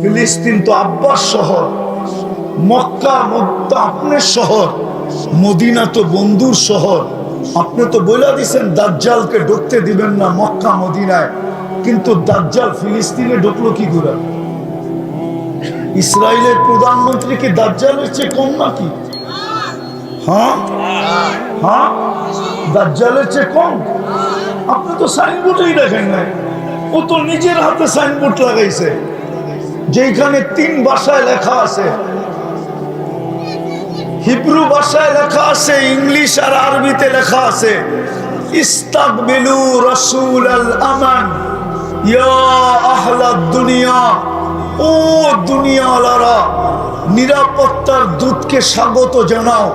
ফিলিস্তিন তো আব্বার শহর, মক্কা তো আপনার শহর, মদিনা তো বন্ধুর শহর। আপনি তো বলে দিয়েছেন দাজ্জালকে ঢুকতে দিবেন না মক্কা মদিনায়, কিন্তু দাজ্জাল ফিলিস্তিনে ঢুকলো কি করে? ইসরায়েলের প্রধানমন্ত্রী কি দাজ্জালের চেয়ে কম নাকি? হ্যাঁ হ্যাঁ, দাজ্জালের চেয়ে কম? আপনি তো সাইনবোর্ডেই দেখেন নাই, ও তো নিজের হাতে সাইনবোর্ড লাগাইছে যেখানে 3 ভাষায় লেখা আছে, হিব্রু ভাষায় লেখা আছে, ইংলিশ আর আরবিতে লেখা আছে, ইস্তাকবিলু রাসূলাল আমান ইয়া আহলাদ দুনিয়া, ও দুনিয়াওয়ালারা নিরাপত্তার দূতকে স্বাগত জানাও।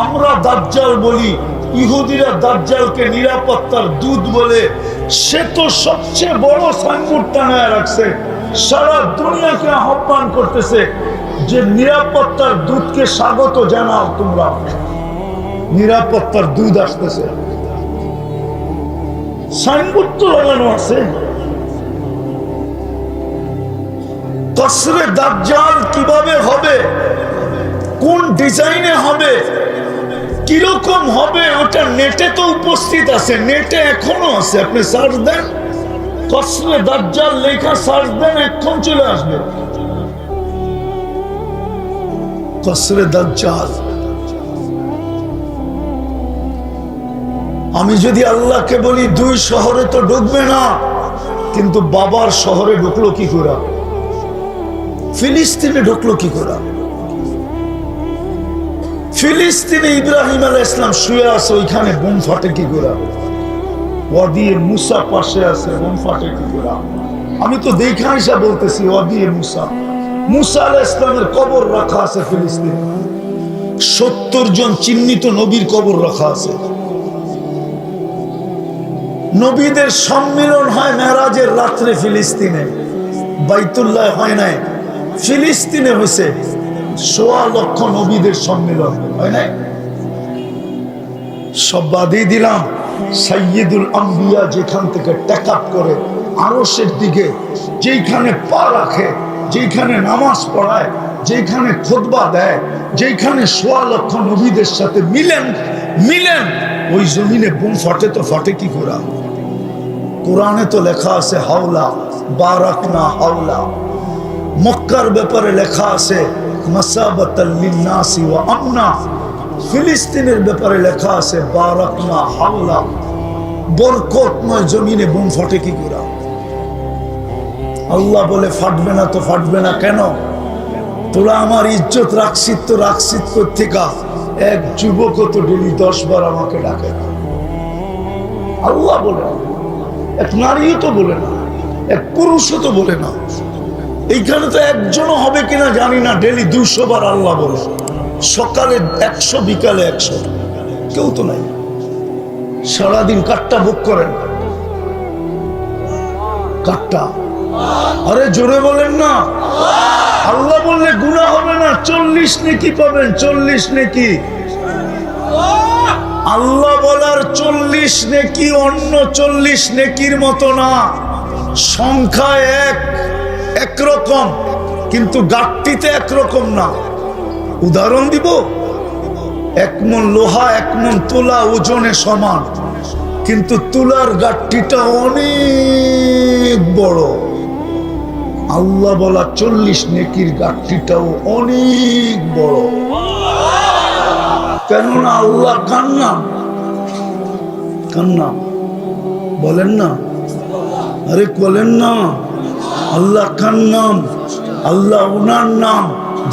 আমরা দাজ্জাল বলি, ইহুদিরা দাজ্জালকে নিরাপত্তার দূত বলে। সে তো সবচেয়ে বড় সাইনবোর্ড টানায় রাখছে, সারা দুনিয়াকে আহ্বান করতেছে যে নিরাপত্তার দূতকে স্বাগত জানাও তোমরা, নিরাপত্তার দূত আসতেছে। সাইনবোর্ড তো লাগানো আছে। কসরে দাজ্জাল কিভাবে হবে, কোন ডিজাইনে হবে, কিরকম হবে, ওটা নেটে তো উপস্থিত আছে, নেটে এখনো আছে। আপনি সার্চ দেন, কসরে দাজ্জাল লেখা সার্চ দেন, এখন চলে আসবে কসরে দাজ্জাল। আমি যদি আল্লাহকে বলি 2 শহরে তো ঢুকবে না, কিন্তু বাবার শহরে ঢুকলো কি করে? ফিলিস্তিনে ঢুকলো কি করে? ফিলিস্তিনে ইব্রাহিম আলাইহিস সালাম শুয়ে আছে, ওইখানে বোম ফাটে কি করে? ওয়াদি মুসা পাশে আছে, বোম ফাটে কি করে? আমি তো দেখা হিসাব বলতেছি, ওয়াদি মুসা, মুসা আলাইহিস সালামের কবর রাখা আছে ফিলিস্তিনে, 70 জন চিহ্নিত নবীর কবর রাখা আছে। নবীদের সম্মিলন হয় মেরাজের রাত্রে ফিলিস্তিনে, বাইতুল্লাহ হয় নাই, ফিলিস্তিনে হয়েছে। 1.25 লক্ষ নবীদের সম্মিলন হয় নাই। সব বাদই দিলাম, সাইয়্যিদুল আম্বিয়া যেখান থেকে টেক আপ করে আরশের দিকে, যেখানে পা রাখে, যেখানে নামাজ পড়ায়, যেখানে খুতবা দেয়, যেখানে 1.25 লক্ষ নবীদের সাথে মিলেন, ওই জমিনে বোম ফাটে তো ফাটে কি করে? কোরআনে তো লেখা আছে হাওলা বারাকনা হাওলা। মক্কার ব্যাপারে লেখা আছে মাসাবাতাল লিন্নাসি ওয়া আমনা। ফিলিস্তিনের ব্যাপারে লেখা আছে বারাকনা হাওলা, বরকতময় জমিনে বোম ফাটে কি করে? আল্লাহ বলে ফাটবে না তো ফাটবে না কেন? তোরা আমার ইজ্জত রাখছিস তো রাখছিস কোত্থেকা? এক যুবক তো ডেলি 10 বার আমাকে ডাকে না। আল্লাহ বলে, এক নারীও তো বলে না, এক পুরুষও তো বলে না। এইখানে তো একজনও হবে কিনা জানি না, ডেলি 200 বার আল্লাহ বলে, সকালে 100, বিকালে 100, কেউ তো নাই। সারাদিন কাটটা বুক করেন, কাটটা, আরে জোরে বলেন না। আল্লাহ বললে গুনাহ হবে না, 40 নেকি পাবেন, 40 নেকি। আল্লাহ বলার 40 নেকি অন্য 40 নেকির মতো না, সংখ্যা একরকম, কিন্তু গাঠটিতে একরকম না। উদাহরণ দিব, 1 মণ লোহা 1 মণ তুলা ওজনে সমান, কিন্তু তুলার গাঠটিটা অনেক বড়। আল্লাহ বলা 40 নেকির গাঠটিটাও অনেক বড়। কেননা আল্লাহ কান্না বলেন না, আরে বলেন না। আল্লাহ কার নাম, আল্লাহ ওনার নাম,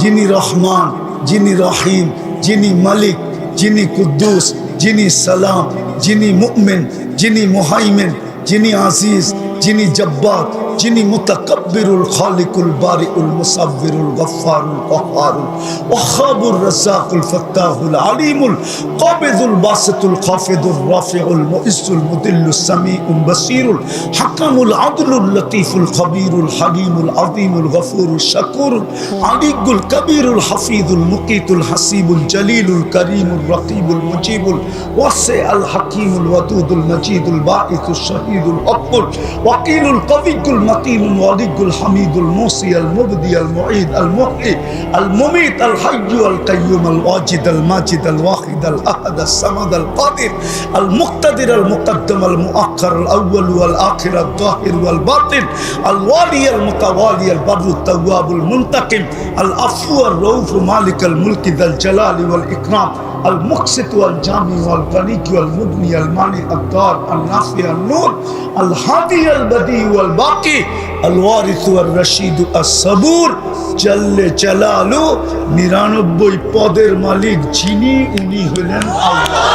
যিনি রহমান, যিনি রহিম, যিনি মালিক, যিনি কুদ্দুস, যিনি সালাম, যিনি মুমিন, যিনি মুহাইমিন, যিনি আজিজ, যিনি জব্বার, যিনি মুতাকাব্বিরুল খালিকুল বারিউল মুসাব্বিরুল গফফারুল কহ্হারুল ওয়াহ্হাবুর রাজ্জাকুল ফাত্তাহুল আলিমুল কাবিদুল বাসিতুল খাফিদুর রাফিউল মুইজ্জুল মুদিল্লুস সামিউল বাসীরুল হাকামুল আদলুল লতীফুল খবীরুল হালিমুল আযীমুল গফুরুশ শাকুরুল আলিকুল কবীরুল হাফিজুল মুকিতুল হাসিবুল জলিলুল করিমুল রকিবুল মুজিবুল ওয়াসিউল হাকিমুল ওয়াদুদুল মজিদুল বাঈসুশ শাহীদুল হকুল ওয়াকিলুল কবিকুল المتين الولي الحميد الموصي المبدي المعيد المحيي المميت الحي القيوم الواجد الماجد الواحد الأحد الصمد القادر المقتدر المقدم المؤخر الأول والآخر الظاهر والباطن الوالي المتوالي البر التواب المنتقم العفو الرؤوف مالك الملك ذا الجلال والإكرام المقسط والجامع والغني والمغني المانع الدار النافع النور الهادي البديع والباقي الوارث والرشيد الصبور جل جلاله 99 পদের মালিক যিনি উনি হলেন আল্লাহ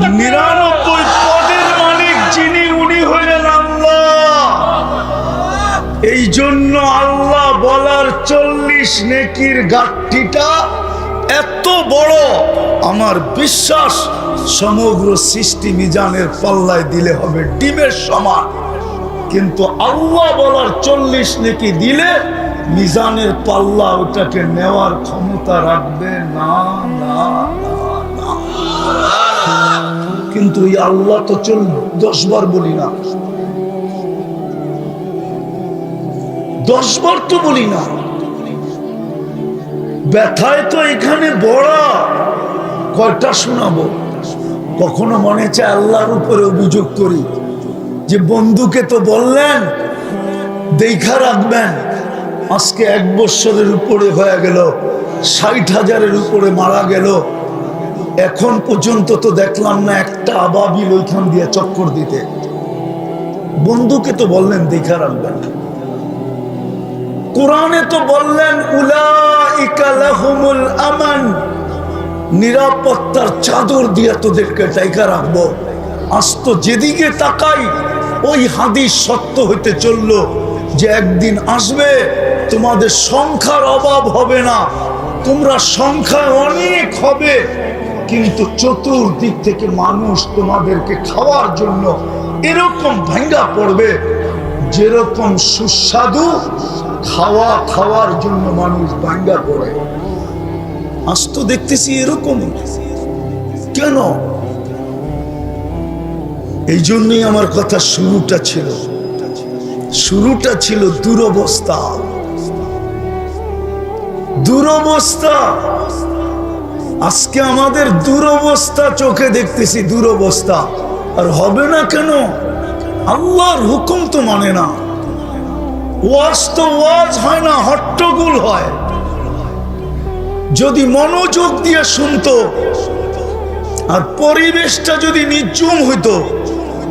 99 পদের মালিক যিনি উনি হলেন আল্লাহ এই জন্য আল্লাহ বলার 40 নেকির গাঁটটিটা এত বড় আমার বিশ্বাস সমগ্র সৃষ্টি মিজানের পাল্লায় দিলে হবে ডিমের সমান কিন্তু আল্লাহ বলার 40 নেকি দিলে মিজানের পাল্লা ওটাকে নেওয়ার ক্ষমতা রাখবে না না না কিন্তু এই আল্লাহ তো 10 বার বলি না 10 বার তো বলি না ব্যথায় তো এখানে বড় কয়টা শোনাবো কখনো মনে চায় আল্লাহর উপরে অভিযোগ করি যে বন্ধুকে তো বললেন দেখা রাখবেন আজকে 1 বছরের উপরে হয়ে গেল 60,000-এর উপরে মারা গেল এখন পর্যন্ত তো দেখলাম না একটা আবাবিল ওইখান দিয়ে চক্কর দিতে বন্ধুকে তো বললেন দেখা রাখবেন কোরআনে তো বললেন উলাইকা লাহুমুল আমান নিরাপত্তার চাদর দিয়ে তোদেরকে ঢাকা রাখবো আজ তো যেদিকে তাকাই ওই হাদিস সত্য হইতে চললো যে একদিন আসবে তোমাদের সংখ্যার অভাব হবে না তোমরা সংখ্যায় অনেক হবে কিন্তু চতুর্দিক থেকে মানুষ তোমাদেরকে খাওয়ার জন্য এরকম ভাঙ্গা পড়বে যেরকম সুস্বাদু খাওয়ার জন্য মানুষ ভাঙ্গা পড়ে আজ তো দেখতেছি এরকম কেন এই জন্যই আমার কথা শুরুটা ছিল দুরবস্থা আজকে আমাদের দুরবস্থা চোখে দেখতেছি দুরবস্থা আর হবে না কেন আল্লাহর হুকুম তো মানে না ওয়াজ তো ওয়াজ হয় না হট্টগোল হয় যদি মনোযোগ দিয়ে শুনতো আর পরিবেশটা যদি নিঝুম হইতো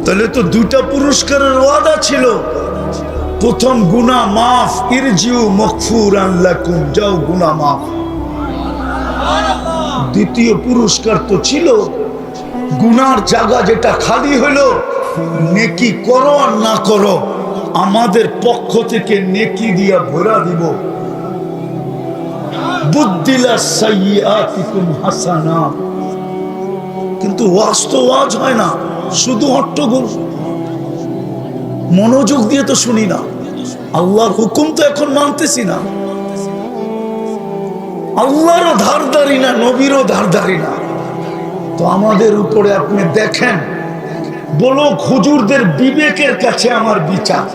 তাহলে তো 2টা পুরস্কারের ওয়াদা ছিল প্রথম গুনাহ মাফ ইরজিউ মাগফুরান লাকুম যাও গুনাহ মাফ দ্বিতীয় পুরস্কার তো ছিল গুনার জায়গা যেটা খালি হলো নেকি করো আর না করো আমাদের পক্ষ থেকে নেকি দিয়া ভরা দিব বুদ্দিলা সাইয়্যাতিকুম হাসানা কিন্তু ওয়াজ তো ওয়াজ হয় না শুধু হট্টগোল মনোযোগ দিয়ে তো শুনি না আল্লাহর হুকুম তো এখন মানতেছি না আল্লাহরও ধারদারি না নবীরও ধারদারি না তো আমাদের উপরে আপনি দেখেন বলো হুজুরদের বিবেকের কাছে আমার বিচার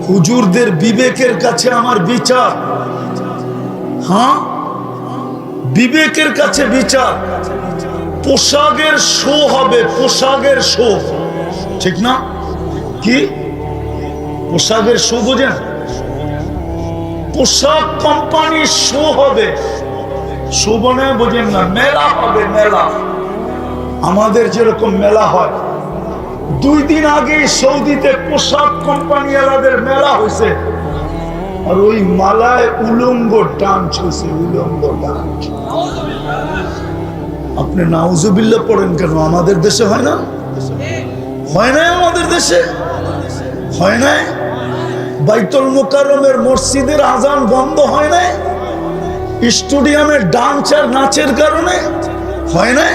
হুজুরদের বিবেকের কাছে আমার বিচার হ্যাঁ বিবেকের কাছে বিচার পোশাকের শো হবে পোশাকের শো ঠিক না কি পোশাকের শো বোঝেন পোশাক কোম্পানির শো হবে শো বনে বোঝেন না মেলা হবে মেলা আমাদের যেরকম মেলা হয় 2 দিন আগে সৌদিতে পোশাক কোম্পানি আলাদের মেলা হয়েছে আর ওই মালায় উলঙ্গ ডান্স হয়েছে উলঙ্গ ডান্স আপনি নাউজুবিল্লাহ পড়েন কেন আমাদের দেশে হয় না আমাদের দেশে হয় না বাইতুল মুকাররমের মসজিদের আজান বন্ধ হয় না স্টেডিয়ামের ডান্স আর নাচের কারণে হয় না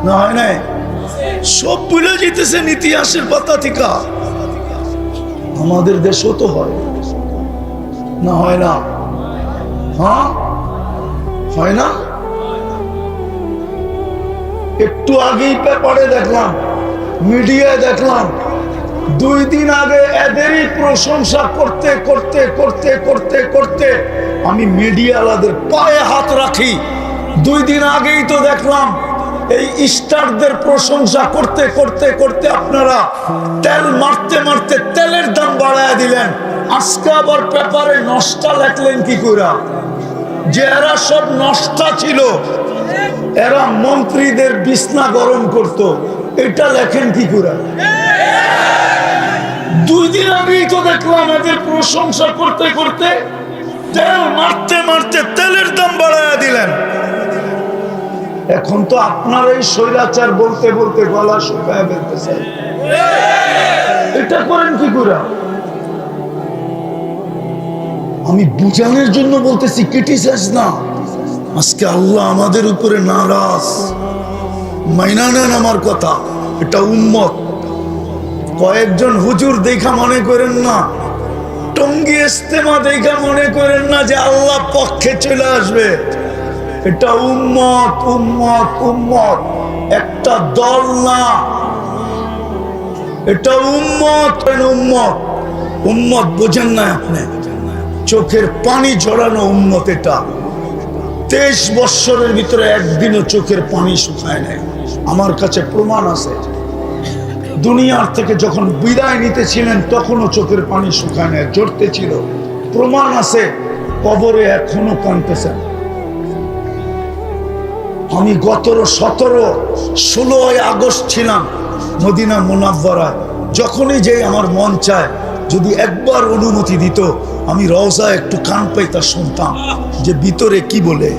না হয় না সব ভুলে যেতেছেন ইতিহাসের পাতা থেকে আমাদের দেশও তো হয় না হয় না হ্যাঁ হয় না একটু আগেই পেপারে দেখলাম মিডিয়ায় দেখলাম 2 দিন আগে এদেরই প্রশংসা করতে করতে করতে করতে করতে আমি মিডিয়াওয়ালাদের পায়ে হাত রাখি। 2 দিন আগেই তো দেখলাম এই স্টারদের প্রশংসা করতে করতে করতে আপনারা তেল মারতে মারতে তেলের দাম বাড়ায় দিলেন। আজকে আবার পেপারে নষ্টা লেখলেন কি করে? যে এরা সব নষ্টা ছিল, এরা মন্ত্রীদের বিছনা গরম করত, এটা লেখেন কি করে? 2 দিন আগেই তো দেখলাম এদের প্রশংসা করতে করতে তেল মারতে মারতে তেলের দাম বাড়ায় দিলেন। এখন তো আপনার এই স্বৈরাচার বলতে বলতে গলা শুকায় ফেলতেছে। এটা করেন কি করে? আমি বুঝানোর জন্য বলতেছি, ক্রিটিসাইজ না। আজকে আল্লাহ আমাদের উপরে নারাজ, মাইনা নেন আমার কথা। এটা উম্মত। কয়েকজন হুজুর দেখা মনে করেন না, টঙ্গী ইস্তেমা দেখা মনে করেন না যে আল্লাহ পক্ষে চলে আসবে। এটা উম্মত, উম্মত, উম্মত, একটা দল না। এটা উম্মত, উম্মত, উম্মত। বোঝেন না আপনি? চোখের পানি ঝরানো উম্মত এটা। 23 বৎসরের ভিতরে একদিনও চোখের পানি শুকায় নাই। আমার কাছে প্রমাণ আছে। দুনিয়ার থেকে যখন বিদায় নিতেছিলেন তখনও চোখের পানি শুকায় নাই, ঝরতে ছিল। প্রমাণ আছে, কবরে এখনো কাঁদতেছেন। আমি গত 16 আগস্ট ছিলাম মদিনা মুনাওয়ারায়। যখনই যেই আমার মন চায়, যদি একবার অনুমতি দিত, আমি রওজা একটু কান পাইতা শুনতাম যে ভিতরে কি বলে।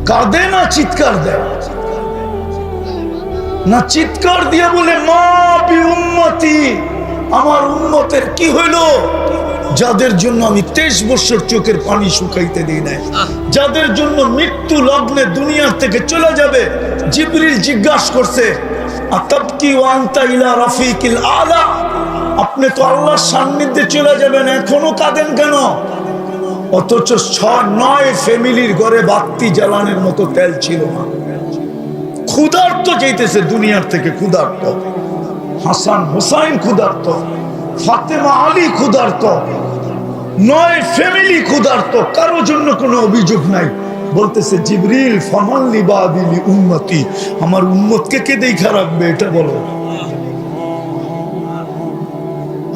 কাঁদে না চিৎকার দেয়? না চিৎকার দিয়ে বলে মা বি উম্মতি, আমার উম্মতের কি হইল? যাদের জন্য আমি 23 বছর চোখের পানি শুকাইতে দিই নাই, যাদের জন্য মৃত্যু লগ্নে দুনিয়া থেকে চলে যাবে। জিবরিল জিজ্ঞাসা করছে, আতাবকি ওয়া আনতা ইলা রাফিকিল আলা, আপনি তো আল্লাহর সান্নিধ্যে চলে যাবেন, এখনো কাঁদেন কেন? অথচ 6-9 ফ্যামিলির ঘরে বাতি জ্বালানোর মতো তেল ছিল না। ক্ষুধার্ত যাইতেছে দুনিয়ার থেকে, ক্ষুধার্ত। হাসান হুসাইন ক্ষুধার্ত, ফাতেমা আলী ক্ষুধার্ত, 9 ফ্যামিলি ক্ষুধার্ত। কারো জন্য কোনো অভিযোগ নাই। বলতেছে জিবরিল ফামান লিবাদিলি উম্মতি, আমার উম্মতকে কে দেখা রাখবে এটা বলো।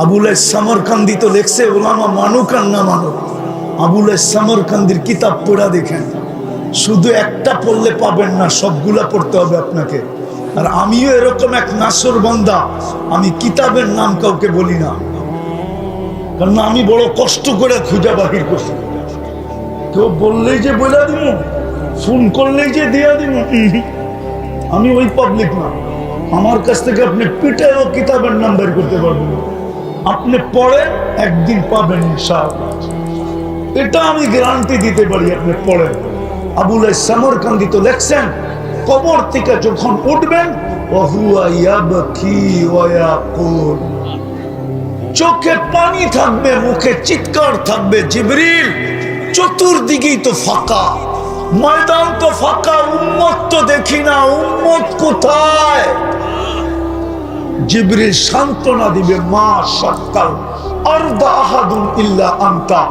আবুল সামরকান্দি তো লেখছে, ওলামা মানুক আর না মানুক, আবুল সামরকান্দির কিতাব পড়া দেখেন। শুধু একটা পড়লে পাবেন না, সবগুলা পড়তে হবে আপনাকে। আর আমিও এরকম এক নাসর বান্দা, আমি কিতাবের নাম কাউকে বলি না, কারণ আমি বড় কষ্ট করে খুঁজা বাহির করছি। কেউ বললেই যে বলে দিব, ফোন করলেই যে দিয়া দিব, আমি ওই পাবলিক না। আমার কাছ থেকে আপনি পিঠেও কিতাবের নাম বের করতে পারবেন। আপনি পড়েন, একদিন পাবেন ইনশাআল্লাহ, এটা আমি গ্যারান্টি দিতে পারি। আপনি পড়েন। আবুল সামরকান্দি তো লেখছেন, কবর থেকে যখন উঠবেন, চোখে পানি থাকবে, মুখে চিৎকার থাকবে, জিবরিল চতুর্দিকেই তো ফাঁকা, ময়দান তো ফাঁকা, উম্মত তো দেখি না, উম্মত কোথায়? জিবরিল সান্ত্বনা দিবে, মা শাক্কাল আরদা আহাদুন ইল্লা আনতা,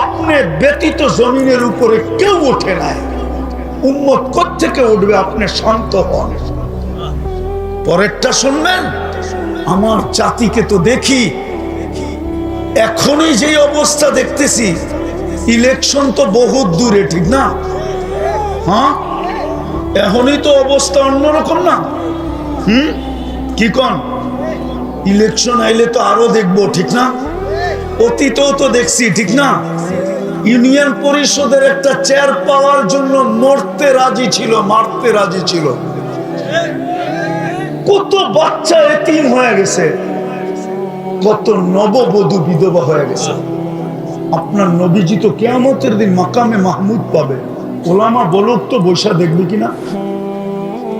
আপনি ব্যতীত জমিনের উপরে কেউ ওঠে নাই। উম্মত কোত্থেকে উঠবে? আপনি শান্ত হন। পরেরটা শুনবেন। আমার জাতিকে তো দেখি এখনই যে অবস্থা দেখতেছি, ইলেকশন তো বহুত দূরে, ঠিক না? হ্যাঁ, এখনই তো অবস্থা অন্যরকম না? কি কন? ইলেকশন আইলে তো আরো দেখবো, ঠিক না? অতীতেও তো দেখছি, ঠিক না? ইউনিয়ন পরিষদের একটা চেয়ার পাওয়ার জন্য মরতে রাজি ছিল, মারতে রাজি ছিল। কত বাচ্চা এতিম হয়ে গেছে, কত নববধূ বিধবা হয়ে গেছে। আপনার নবীজি তো কিয়ামতের দিন মাকামে মাহমুদ পাবে। ওলামা বলুক তো, বৈশা দেখবে কিনা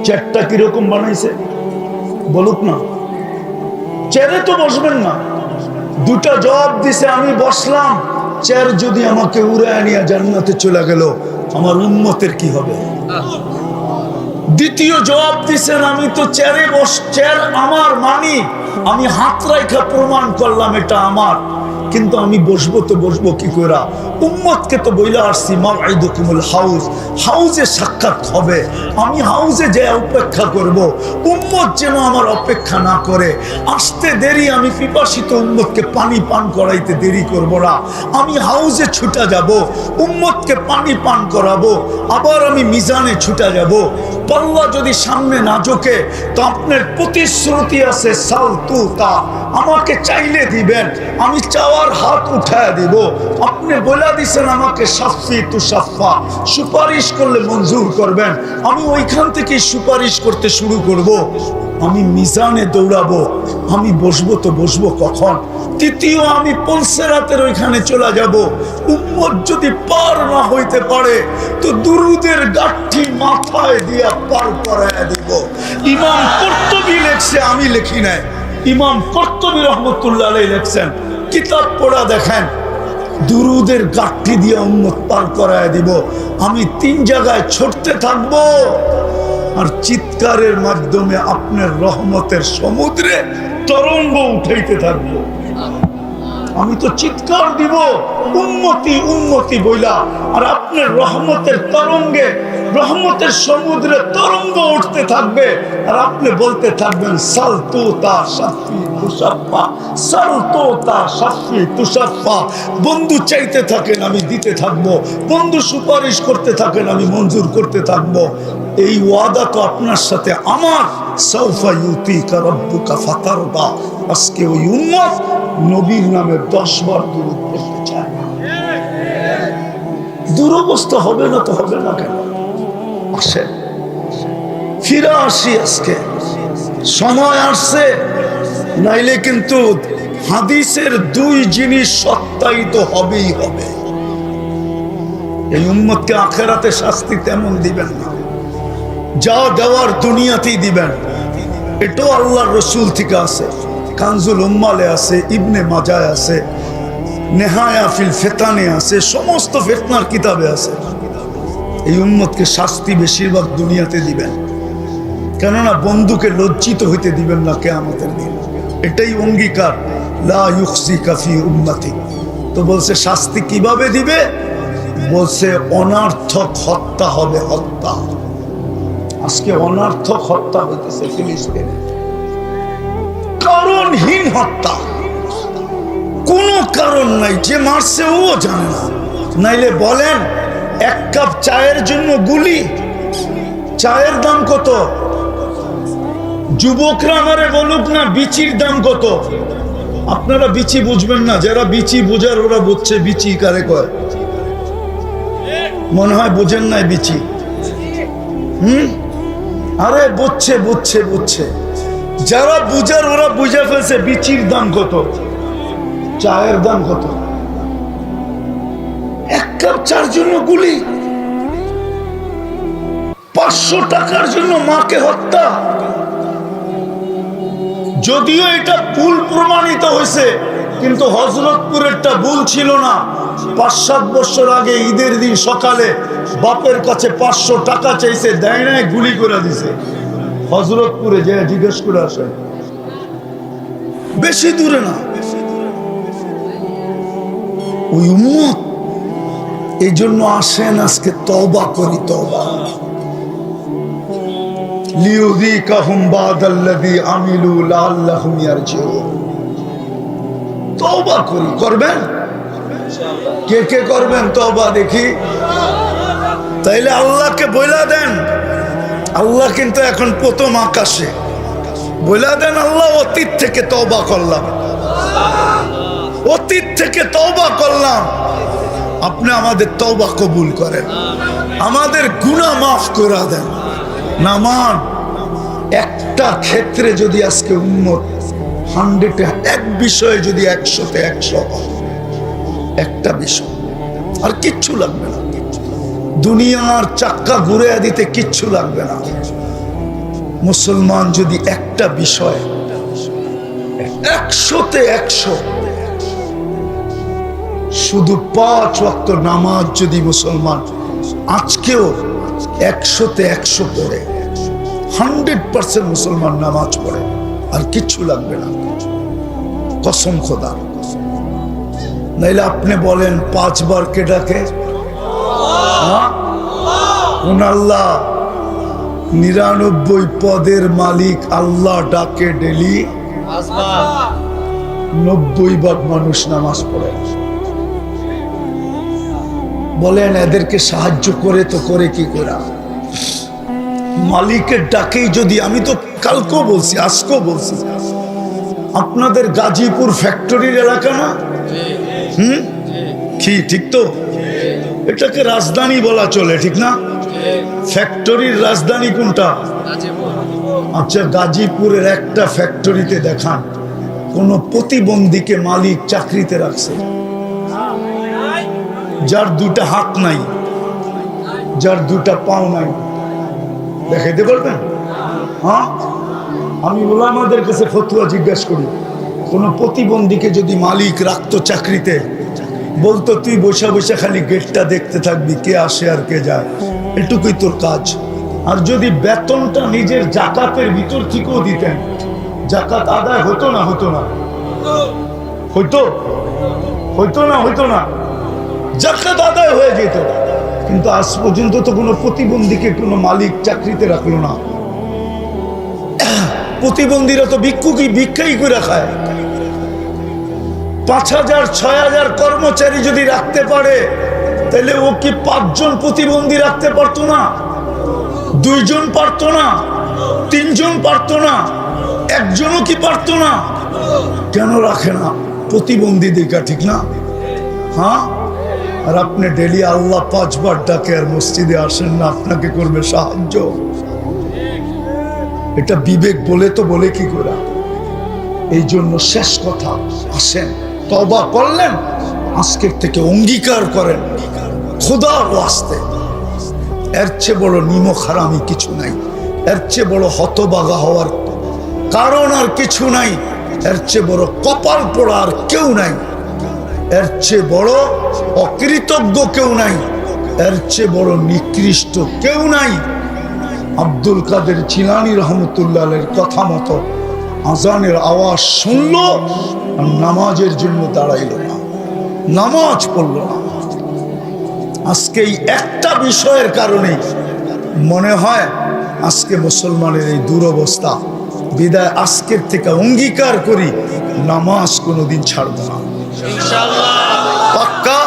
চেয়ারটা কিরকম বানাইছে, বলুক না। চেয়ারে তো বসবেন না। দুটা জবাব দিছে, আমি বসলাম, চেয়ার যদি আমাকে উড়ে নিয়ে জান্নাতে চলে গেল, আমার উম্মতের কি হবে? দ্বিতীয় জবাব দিছেন, আমি তো চেয়ারে চেয়ার আমার মানি, আমি হাত রাইখা প্রমাণ করলাম এটা আমার, কিন্তু আমি বসবো তো বসবো কি করে? উম্মতকে তো বইলা আসছি মাউইদুকুমুল হাউজ, হাউজে সাক্ষাৎ হবে, আমি হাউজে যে অপেক্ষা করব, উম্মত যেন আমার অপেক্ষা না করে। আসতে দেরি, আমি পিপাসিত উম্মতকে পানি পান করাইতে দেরি করব না, আমি হাউজে ছুটা যাব, উম্মতকে পানি পান করাবো, আবার আমি মিজানে ছুটা যাব। পাল্লা যদি সামনে না ঝোঁকে তো আপনার প্রতিশ্রুতি আছে সাল তু তা, আমাকে চাইলে দিবেন, আমি চাওয়ার হাত উঠায় দিব। আপনি বলে দিছেন আমাকে শাফি তু শাফা, সুপারিশ করলে মঞ্জুর করবেন, আমি ওইখান থেকে সুপারিশ করতে শুরু করব। আমি মিজানে দৌড়াবো, আমি বসবো তো বসবো কখন? তৃতীয়, আমি পলসেরাতের ওইখানে চলে যাব। উম্মত যদি পার না হইতে পারে তো দুরুদের গাঠি মাথায় দিয়া পার করায় দিব। ইমাম কুরতুবী লেখছে, আমি লিখি নাই, ইমাম কুরতুবী রহমতুল্লাহ আলাইহি লেখছেন, কিতাব পড়া দেখেন, দুরুদের গাঠি দিয়ে উম্মত পার করায় দিব। আমি 3 জায়গায় ছুটতে থাকবো আর চিৎকারের মাধ্যমে আপনার রহমতের সমুদ্রে তরঙ্গ উঠাইতে থাকবো। আমি তো চিৎকার দিব উম্মতি উম্মতি বইলা, আর আপনার রহমতের তরঙ্গে, রহমতের সমুদ্রে তরঙ্গ উঠতে থাকবে, আর আপনি বলতে থাকবেন সালতুতা শাফি তুশাফা, সালতুতা শাফি তুশাফা। বন্ধু চাইতে থাকেন, আমি দিতে থাকবো, বন্ধু সুপারিশ করতে থাকেন, আমি মঞ্জুর করতে থাকবো। এই ওয়াদা তো আপনার সাথে আমার। সাউফা ইউতিকা রাব্বুকা ফাতারদা। আজকে ওই উম্মত নবীর নামে 10 বার দুরূদ পড়তে চায়। দুরবস্থা হবে না তো হবে না কেন? আসেন ফিরে আসি, আজকে সময় আসছে, নাইলে কিন্তু হাদিসের 2 জিনিস সত্যায়িত হবেই হবে। এই উম্মতকে আখেরাতে শাস্তি তেমন দিবেন না, যা দেওয়ার দুনিয়াতেই দিবেন। এটাও আল্লাহর রসুল থেকে আছে, কানজুল উম্মালে আছে, ইবনে মাজায় আছে, নেহায়া ফিল ফিতানে আছে, সমস্ত ফিতনার কিতাবে আছে। এই উম্মতকে শাস্তি বেশিরভাগ দুনিয়াতে দিবেন, কেননা বন্ধুকে লজ্জিত হইতে দিবেন না কিয়ামতের দিন। এটাই অঙ্গীকার, লা ইউখজিকা ফি উম্মতি। তো বলছে শাস্তি কিভাবে দিবে? বলছে অনার্থক হত্যা হবে, হত্যা। আজকে অনার্থক হত্যা হইতেছে ফিলিস্তিনে, কারণহীন হত্যা, কোনো কারণ নাই, যে মারছে ও জানে না। নাইলে বলেন 1 কাপ চায়ের জন্য গুলি, চায়ের দাম কত? যুবকরা আমারে বলুক না বিচির দাম কত? আপনারা বিচি বুঝবেন না, যারা বিচি বোঝার ওরা বুঝছে বিচি কারে কয়। মনে হয় বোঝেন নাই বিচি। আরে বুঝছে বুঝছে বুঝছে, যারা বুঝার ওরা বুঝে ফেলছে বিচির দাম কত, চায়ের দাম কত। 1 কাপ চার জন্য গুলি, 500 টাকার জন্য মাকে হত্যা। যদিও এটা ভুল প্রমাণিত হয়েছে, কিন্তু হযরতপুরেরটা ভুল ছিল না। 5-7 বছর আগে ঈদের দিন সকালে বাপের কাছে 500 টাকা চাইছে, দেয় নাই, গুলি করে দিছে। হযরতপুরে যে জিজ্ঞেস করে আসে, বেশি দূরে না। ওই উম্মত, এই জন্য আসেন আজকে তওবা করি, তওবা। লিউযীকাহুম বাদাল্লাযী আমিলু লাআল্লাহুম ইয়ারজিউন। তওবা করি, করবেন? কে কে করবেন তওবা দেখি? তাইলে আল্লাহকে বইলা দেন, আল্লাহ কিন্তু এখন প্রথম আকাশে। বইলা দেন, আল্লাহ অতীত থেকে তওবা করলাম, অতীত থেকে তওবা করলাম, আপনি আমাদের তওবা কবুল করেন, আমাদের গুনাহ মাফ করে দেন। নামান একটা ক্ষেত্রে যদি আজকে উম্মত 100-এ 1 বিষয়ে যদি 100-তে 100 হয়, একটা বিষয়, আর কিচ্ছু লাগবে না, দুনিয়ার চাক্কা ঘুরে দিতে কিচ্ছু লাগবে না। মুসলমান যদি একটা বিষয় 100-তে 100, শুধু 5 ওয়াক্ত নামাজ যদি মুসলমান আজকেও 100-তে 100 পড়ে, 100% মুসলমান নামাজ পড়ে, আর কিচ্ছু লাগবে না, কসম খোদা। নাইলে আপনি বলেন 5 বার কে ডাকে? কোন আল্লাহ? 99 পদের মালিক আল্লাহ ডাকে ডেলি 90 ভাগ মানুষ নামাজ পড়ে। বলেন এদেরকে সাহায্য করে তো করে কি করে? মালিকের ডাকেই যদি, আমি তো কালকেও বলছি আজকেও বলছি, আপনাদের গাজীপুর ফ্যাক্টরির এলাকা না? কি ঠিক তো? এটাকে রাজধানী বলা চলে, ঠিক না? ফ্যাক্টরির রাজধানী কোনটা? আচ্ছা, গাজীপুরের একটা ফ্যাক্টরিতে দেখান কোন প্রতিবন্ধীকে মালিক চাকরিতে রাখছে, যার 2টা হাত নাই, যার 2টা পাও নাই, দেখাইতে পারবেন? হ্যাঁ, আমি ওলামাদের কাছে ফতোয়া জিজ্ঞাসা করি, কোন প্রতিবন্ধীকে যদি মালিক রাখতো চাকরিতে, বলতো তুই বসে বসে খালি গেটটা দেখতে থাকবি, কে আসে আর কে যায়, এটুকুই তোর কাজ। আর যদি বেতনটা নিজের জাকাতের ভিতর থেকেও দিতেন, জাকাত আদায় হতো না? হতো না? হইতো? হইতো না? হইতো না? জাকাত আদায় হয়ে যেত। কিন্তু আজ পর্যন্ত তো কোনো প্রতিবন্ধীকে কোনো মালিক চাকরিতে রাখলো না। প্রতিবন্ধীরা তো ভিক্ষাই করে খায়। 5000 6000 কর্মচারী যদি রাখতে পারে, তাহলে ও কি 5 জন প্রতিবন্ধী রাখতে পারতো না? 2 জন পারতো না? 3 জন পারতো না? 1 জনও কি পারতো না? কেন রাখে না? প্রতিবন্ধী দেখা, ঠিক না? হ্যাঁ, আর আপনি ডেলি আল্লাহ 5 বার ডাকে আর মসজিদে আসেন না, আপনাকে করবে সাহায্য? এটা বিবেক বলে তো বলে কি করে? এই জন্য শেষ কথা, আসেন তওবা করলেন, আজকের থেকে অঙ্গীকার করেন খোদার ওয়াস্তে, এর চেয়ে বড় নিমক হারামি কিছু নাই, এর চেয়ে বড় হতবাগা হওয়ার কারণ আর কিছু নাই, এর চেয়ে বড় কপাল পোড়া আর কেউ নাই, এর চেয়ে বড় অকৃতজ্ঞ কেউ নাই, এর চেয়ে বড় নিকৃষ্ট কেউ নাই। আব্দুল কাদের জিলানী রহমতুল্লাহের কথা মতো আজানের আওয়াজ শুনলো আর নামাজের জন্য দাঁড়াইল না, নামাজ পড়ল না। আজকে এই একটা বিষয়ের কারণে মনে হয় আজকে মুসলমানের এই দুরবস্থা। বিদায় আজকের থেকে অঙ্গীকার করি, নামাজ কোনোদিন ছাড়ব না, ইনশাআল্লাহ, পাক্কা।